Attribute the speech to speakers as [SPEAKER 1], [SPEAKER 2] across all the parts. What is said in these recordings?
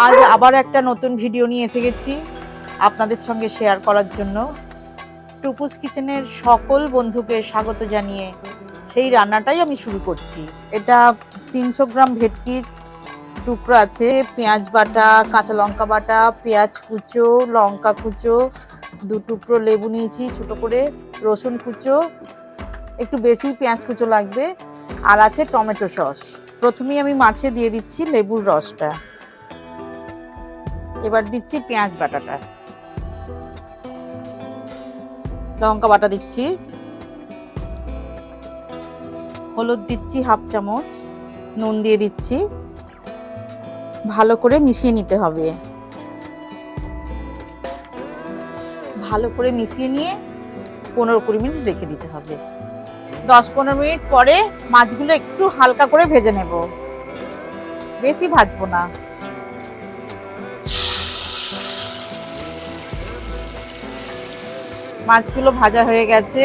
[SPEAKER 1] আজ আবার একটা নতুন ভিডিও নিয়ে এসে গেছি আপনাদের সঙ্গে শেয়ার করার জন্য। টুকুস কিচেনের সকল বন্ধুকে স্বাগত জানিয়ে সেই রান্নাটাই আমি শুরু করছি। এটা 300 গ্রাম ভেটকির টুকরো আছে, পেঁয়াজ বাটা, কাঁচা লঙ্কা বাটা, পেঁয়াজ কুচো, লঙ্কা কুচো, 2 টুকরো লেবু নিয়েছি ছোট করে, রসুন কুচো, একটু বেশি পেঁয়াজ কুচো লাগবে, আর আছে টমেটো সস। প্রথমেই আমি মাছে দিয়ে দিচ্ছি লেবুর রসটা। এবার দিচ্ছি পেঁয়াজ বাটাটা, লঙ্কা বাটা দিচ্ছি, হলুদ দিচ্ছি হাফ চামচ, নুন দিয়ে দিচ্ছি। ভালো করে মিশিয়ে নিতে হবে। ভালো করে মিশিয়ে নিয়ে 15-20 মিনিট রেখে দিতে হবে। 10-15 মিনিট পরে মাছগুলো একটু হালকা করে ভেজে নেব, বেশি ভাজবো না। মাছগুলো ভাজা হয়ে গেছে।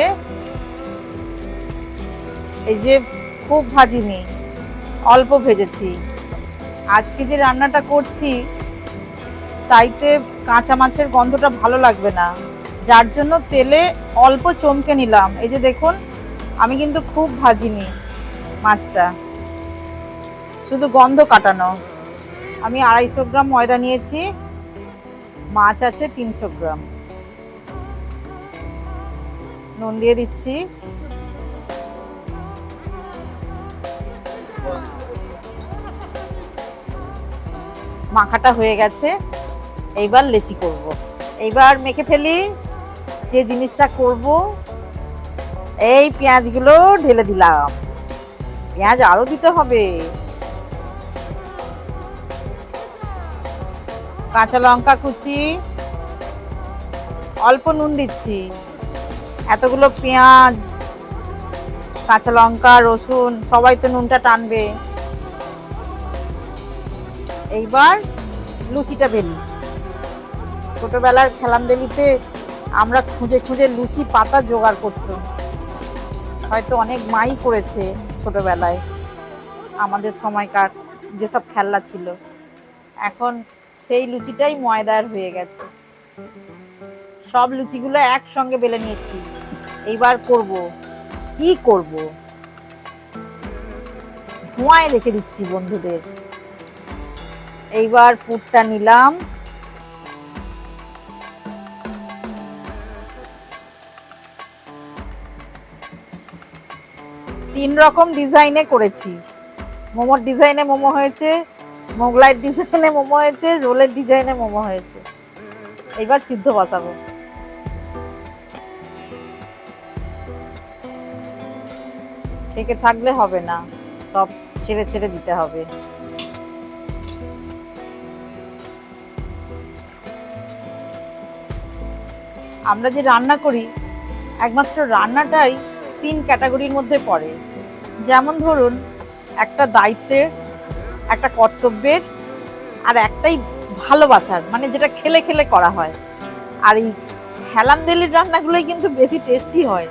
[SPEAKER 1] এই যে খুব ভাজিনি, অল্প ভেজেছি। আজকে যে রান্নাটা করছি তাইতে কাঁচা মাছের গন্ধটা ভালো লাগবে না, যার জন্য তেলে অল্প চমকে নিলাম। এই যে দেখুন, আমি কিন্তু খুব ভাজিনি মাছটা, শুধু গন্ধ কাটানো। আমি 250 গ্রাম ময়দা নিয়েছি, মাছ আছে 300 গ্রাম। নুন দিয়ে দিচ্ছি, মাখাটা হয়ে গেছে। এইবার লেচি করব। এইবার মেখে ফেলি। যে জিনিসটা করব, এই পেঁয়াজগুলো ঢেলে দিলাম। পেঁয়াজ আরো দিতে হবে। কাঁচা লঙ্কা কুচি, অল্প নুন দিচ্ছি। এতগুলো পেঁয়াজ, কাঁচা লঙ্কা, রসুন, সবাই তো নুনটা টানবে। এইবার লুচিটা বেলি। ছোটবেলার খেলামদেলিতে আমরা খুঁজে খুঁজে লুচি পাতা জোগাড় করতাম। হয়তো অনেক মাই করেছে ছোটবেলায়, আমাদের সময়কার যেসব খেলনা ছিল। এখন সেই লুচিটাই ময়দার হয়ে গেছে। সব লুচিগুলো একসঙ্গে বেলে নিয়েছি। এইবার করব, কি করব, ধোঁয়ায় রেখে দিচ্ছি বন্ধুদের। এইবার পুরটা নিলাম, তিন রকম ডিজাইনে করেছি। মোমোর ডিজাইনে মোমো হয়েছে, মোগলাইয়ের ডিজাইনে মোমো হয়েছে, রোলের ডিজাইনে মোমো হয়েছে। এইবার সিদ্ধ বসাবো। থেকে থাকলে হবে না, সব ছেড়ে ছেড়ে দিতে হবে। আমরা যে রান্না করি, একমাত্র রান্নাটাই 3 ক্যাটাগরির মধ্যে পড়ে। যেমন ধরুন, একটা দায়িত্বের, একটা কর্তব্যের, আর একটাই ভালোবাসার, মানে যেটা খেলে খেলে করা হয়। আর এই হেলামদেলির রান্নাগুলোই কিন্তু বেশি টেস্টি হয়।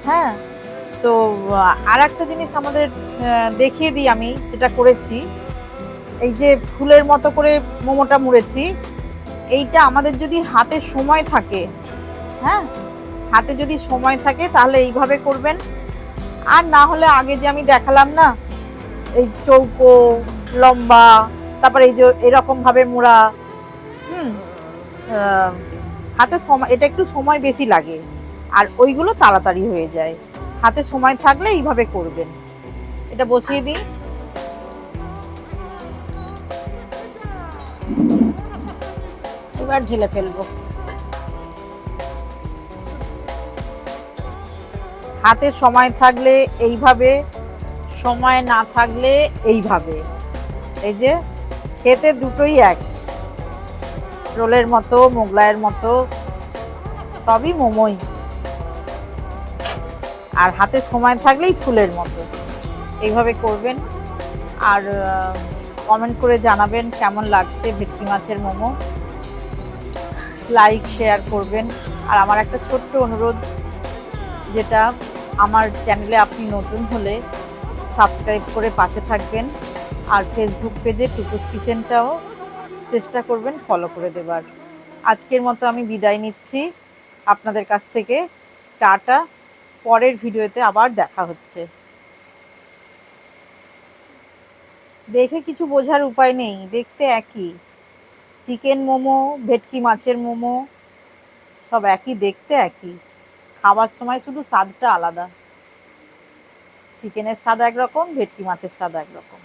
[SPEAKER 1] হ্যাঁ, তো আর একটা জিনিস আমাদের দেখিয়ে দিই, আমি যেটা করেছি। এই যে ফুলের মতো করে মোমোটা মুড়েছি, এইটা আমাদের যদি হাতে সময় থাকে, হ্যাঁ, হাতে যদি সময় থাকে তাহলে এইভাবে করবেন। আর না হলে আগে যে আমি দেখালাম না, এই চৌকো লম্বা, তারপরে এই যে এরকম ভাবে মোড়া, হাতে সময়, এটা একটু সময় বেশি লাগে, আর ওইগুলো তাড়াতাড়ি হয়ে যায়। হাতে সময় থাকলে এইভাবে করবেন। এটা বসিয়ে দিই। এবার ঢেলে ফেলবো। হাতে সময় থাকলে এইভাবে, সময় না থাকলে এইভাবে। এই যে খেতে দুটোই এক, রোলের মতো, মোগলাইয়ের মতো, সবই মোমোই। আর হাতে সময় থাকলেই ফুলের মতো। এইভাবে করবেন। আর কমেন্ট করে জানাবেন কেমন লাগছে ভেটকি মাছের মোমো। লাইক শেয়ার করবেন। আর আমার একটা ছোট্ট অনুরোধ, যেটা আমার চ্যানেলে আপনি নতুন হলে সাবস্ক্রাইব করে পাশে থাকবেন। আর ফেসবুক পেজে টুকুস কিচেনটাও চেষ্টা করবেন ফলো করে দেবার। আজকের মতো আমি বিদায় নিচ্ছি আপনাদের কাছ থেকে। টাটা, পরের ভিডিওতে আবার দেখা হচ্ছে। দেখে কিছু বোঝার উপায় নেই, দেখতে একই। চিকেন মোমো, ভেটকি মাছের মোমো সব একই, দেখতে একই, খাবার সময় শুধু স্বাদটা আলাদা। চিকেনের স্বাদ একরকম, ভেটকি মাছের স্বাদ একরকম।